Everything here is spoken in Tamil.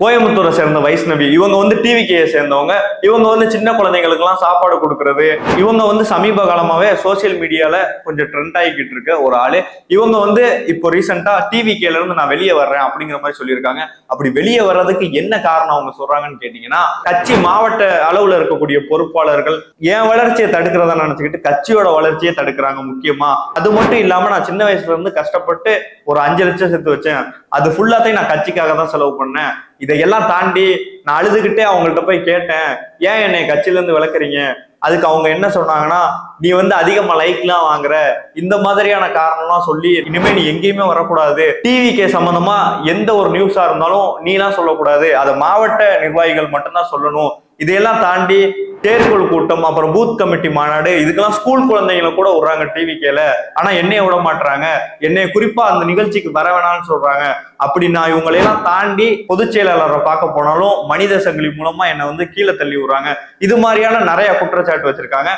கோயம்புத்தூரை சேர்ந்த வைஷ்ணவி இவங்க வந்து டிவிகேயை சேர்ந்தவங்க. இவங்க வந்து சின்ன குழந்தைங்களுக்கு எல்லாம் சாப்பாடு கொடுக்கறது. இவங்க வந்து சமீப காலமாவே சோசியல் மீடியால கொஞ்சம் ட்ரெண்ட் ஆகிக்கிட்டு இருக்க ஒரு ஆளு. இவங்க வந்து இப்போ ரீசெண்டா டிவிகேல இருந்து நான் வெளியே வர்றேன் அப்படிங்கிற மாதிரி சொல்லியிருக்காங்க. அப்படி வெளியே வர்றதுக்கு என்ன காரணம் அவங்க சொல்றாங்கன்னு கேட்டீங்கன்னா, கட்சி மாவட்ட அளவுல இருக்கக்கூடிய பொறுப்பாளர்கள் என் வளர்ச்சியை தடுக்கிறதா நினைச்சுக்கிட்டு கட்சியோட வளர்ச்சியை தடுக்கிறாங்க முக்கியமா. அது மட்டும் இல்லாம நான் சின்ன வயசுல இருந்து கஷ்டப்பட்டு ஒரு 5 லட்சம் சேர்த்து வச்சேன். அது ஃபுல்லாத்தையும் நான் கட்சிக்காக தான் செலவு பண்ணேன். இதையெல்லாம் தாண்டி நான் அழுதுகிட்டே அவங்கள்ட்ட போய் கேட்டேன், ஏன் என்னை கட்சியில இருந்து விளக்குறீங்க? அதுக்கு அவங்க என்ன சொன்னாங்கன்னா, நீ வந்து அதிகமா லைக்லாம் வாங்குற, இந்த மாதிரியான காரணம்லாம் சொல்லி இனிமே நீ எங்கேயுமே வரக்கூடாது, டிவிகே சம்பந்தமா எந்த ஒரு நியூஸா இருந்தாலும் நீலாம் சொல்லக்கூடாது, அதை மாவட்ட நிர்வாகிகள் மட்டும்தான் சொல்லணும். இதையெல்லாம் தாண்டி தேர்தல் கூட்டம், அப்புறம் பூத் கமிட்டி மாநாடு, இதுக்கெல்லாம் ஸ்கூல் குழந்தைங்களை கூட விடுறாங்க டிவிகேல. ஆனா என்னைய விட மாட்டாங்க, என்னைய குறிப்பா அந்த நிகழ்ச்சிக்கு வர வேணாம்னு சொல்றாங்க. அப்படி நான் இவங்களையெல்லாம் தாண்டி பொதுச் செயலாளரை பார்க்க போனாலும் மனித சங்கிலி மூலமா என்னை வந்து கீழே தள்ளி விடுறாங்க. இது மாதிரியான நிறைய குற்றச்சாட்டு வச்சிருக்காங்க.